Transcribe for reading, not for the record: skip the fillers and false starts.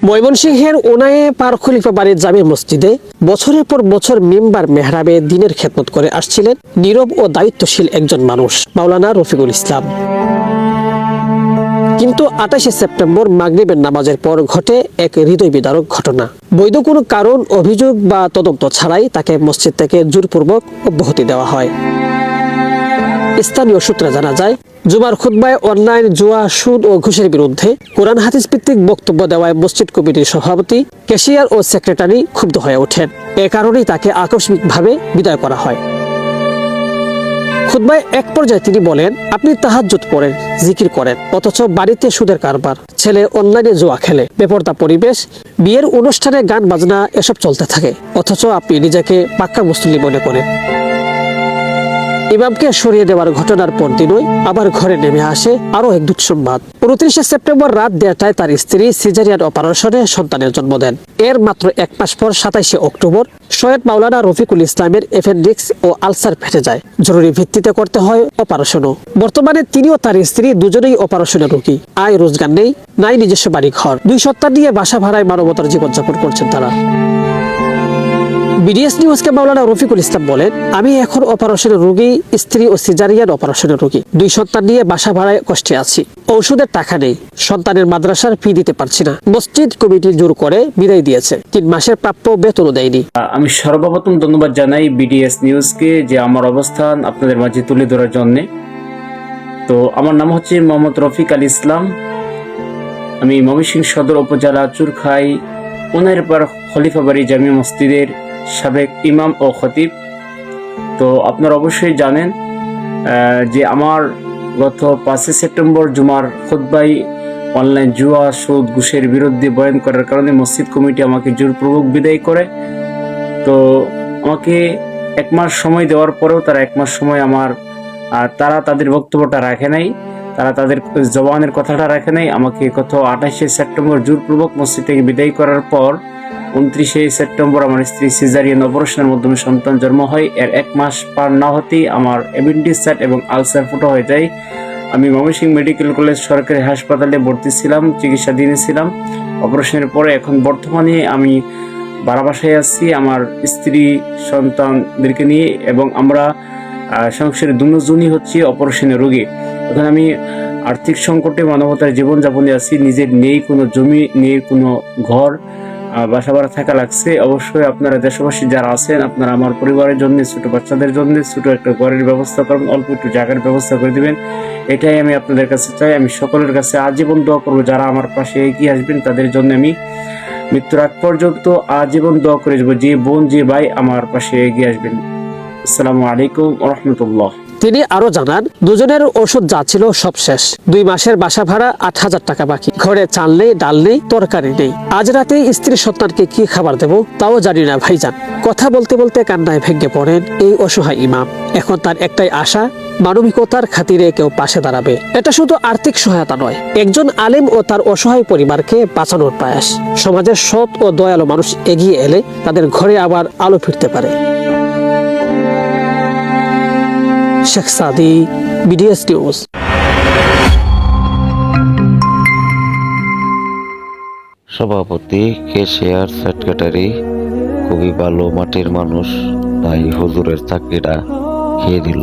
ময়মনসিংহের ওনায়ে পার খলিফা বাড়ির জামে মসজিদে বছরের পর বছর মিম্বার মেহরাবে দিনের খেদমত করে আসছিলেন নীরব ও দায়িত্বশীল একজন মানুষ, মাওলানা রফিকুল ইসলাম। কিন্তু 28 সেপ্টেম্বর মাগরিবের নামাজের পর ঘটে এক হৃদয় বিদারক ঘটনা। বৈধ কোনো কারণ, অভিযোগ বা তদন্ত ছাড়াই তাকে মসজিদ থেকে জোরপূর্বক অব্যাহতি দেওয়া হয়। স্থানীয় সূত্রে জানা যায়, জুমার খুতবায় অনলাইন জুয়া, সুদ ও ঘুষের বিরুদ্ধে কোরআন হাদিস ভিত্তিক বক্তব্য দেওয়ায় মসজিদ কমিটির সভাপতি, ক্যাশিয়ার ও সেক্রেটারি ক্ষুব্ধ হয়ে ওঠেন। এ কারণেই তাকে আকস্মিকভাবে বিদায় করা হয়। খুতবায় এক পর্যায়ে তিনি বলেন, আপনি তাহাজ্জুদ পড়েন, জিকির করেন, অথচ বাড়িতে সুদের কারবার, ছেলে অনলাইনে জুয়া খেলে, বেপরদা পরিবেশ, বিয়ের অনুষ্ঠানে গান বাজনা এসব চলতে থাকে, অথচ আপনি নিজেকে পাক্কা মুসলিম মনে করেন। ইমামকে সরিয়ে দেওয়ার ঘটনার পরদিনই আবার ঘরে নেমে আসে আরো এক দুঃসংবাদ। 29 সেপ্টেম্বর রাত 1:30টায় তার স্ত্রী সিজারিয়ান অপারেশনে সন্তানের জন্ম দেন। এর মাত্র এক মাস পর 27 অক্টোবর সৈয়দ মাওলানা রফিকুল ইসলামের অ্যাপেন্ডিক্স ও আলসার ফেটে যায়। জরুরি ভিত্তিতে করতে হয় অপারেশনও। বর্তমানে তিনি ও তার স্ত্রী দুজনেই অপারেশনের রোগী। আয় রোজগার নেই, নাই নিজস্ব বাড়ি ঘর। 2 সপ্তাহ নিয়ে বাসা ভাড়ায় মানবতার জীবনযাপন করছেন তারা। বিডিএস নিউজকে মাওলানা রফিকুল ইসলাম বলেন, আমি এখন অপারেশনের রোগী, স্ত্রী ও সিজারিয়ান অপারেশনের রোগী। 2 সন্তান নিয়ে বাসা ভাড়ায় কষ্টে আছি। ঔষধের টাকা নেই, সন্তানের মাদ্রাসার ফি দিতে পারছি না। মসজিদ কমিটি জোর করে বিদায় দিয়েছে, 3 মাসের প্রাপ্য বেতনও দেয়নি। আমি সর্বপ্রথম ধন্যবাদ জানাই বিডিএস নিউজকে যে আমার অবস্থান আপনাদের মাঝে তুলে ধরার জন্য। তো আমার নাম হচ্ছে মোহাম্মদ রফিক আল ইসলাম। আমি ময়মনসিংহ সদর উপজেলা চুরখাই ওনাইরপাড় খলিফা বাড়ি জামি মসজিদের সাবেক ইমাম ও খতিব। তো আপনারা অবশ্যই জানেন যে আমার গত 5 সেপ্টেম্বর জুমার খুতবায় অনলাইন জুয়া, সুদ, ঘুষের বিরুদ্ধে বয়ান করার কারণে মসজিদ কমিটি আমাকে জোরপূর্বক বিদায় করে। তো আমাকে 1 মাস সময় দেওয়ার পরেও তারা 1 মাস সময় তারা তাদের বক্তব্যটা রাখে নাই, তারা তাদের জবানের কথাটা রাখে নাই। আমাকে গত 28 সেপ্টেম্বর জোরপূর্বক মসজিদ থেকে বিদায় করার পর 29 সেপ্টেম্বর আমার স্ত্রী সিজারিয়ান অপারেশনের মাধ্যমে সন্তান জন্ম হয়। এর 1 মাস পার না হতেই আমার অ্যাপেন্ডিক্স এবং আলসার ফুটো হয়ে যায়। আমি ময়মনসিংহ মেডিকেল কলেজ সরকারি হাসপাতালে ভর্তি ছিলাম, চিকিৎসাধীন ছিলাম। অপারেশনের পরে এখন বর্তমানে আমি ভাড়া বাসায় আছি আমার স্ত্রী সন্তানদেরকে নিয়ে, এবং আমরা সংসারে দুজনই হচ্ছে অপারেশনের রোগী। এখন আমি আর্থিক সংকটে মানবতার জীবনযাপনে আছি। নিজের নেই কোনো জমি, নেই কোনো ঘর, বাসা ভাড়া থাকা লাগছে। অবশ্যই আপনারা দেশবাসী যারা আছেন, আপনারা আমার পরিবারের জন্য, ছোট বাচ্চাদের জন্য ছোট একটা ঘরের ব্যবস্থা করবেন, অল্প একটু জায়গার ব্যবস্থা করে দিবেন। এটাই আমি আপনাদের কাছে চাই। আমি সকলের কাছে আজীবন দোয়া করবো, যারা আমার পাশে এগিয়ে আসবেন তাদের জন্য আমি মৃত্যুর আগ পর্যন্ত আজীবন দোয়া করে যাবো, যে বোন যে ভাই আমার পাশে এগিয়ে আসবেন। আসসালামু আলাইকুম ওয়া রাহমাতুল্লাহ। তিনি আরো জানান, দুজনের ওষুধ যা ছিল সব শেষ। 2 মাসের বাসা ভাড়া 8,000 টাকা বাকি। ঘরে চাল নেই, ডাল নেই, তরকারি নেই। আজ রাতে স্ত্রী সন্তানকে কি খাবার দেব তাও জানি না ভাইজান। কথা বলতে বলতে কান্নায় ভেঙে পড়েন এই অসহায় ইমাম। এখন তার একটাই আশা, মানবিকতার খাতিরে কেউ পাশে দাঁড়াবে। এটা শুধু আর্থিক সহায়তা নয়, একজন আলেম ও তার অসহায় পরিবারকে বাঁচানোর প্রয়াস। সমাজের সৎ ও দয়ালু মানুষ এগিয়ে এলে তাদের ঘরে আবার আলো ফিরতে পারে। শেখ সাদি, বিডিএস নিউজ। সভাপতি, ক্যাশিয়ার, সেক্রেটারি খুবই ভালো মাটির মানুষ, তাই হুজুরের চাকরিটা খেয়ে দিল।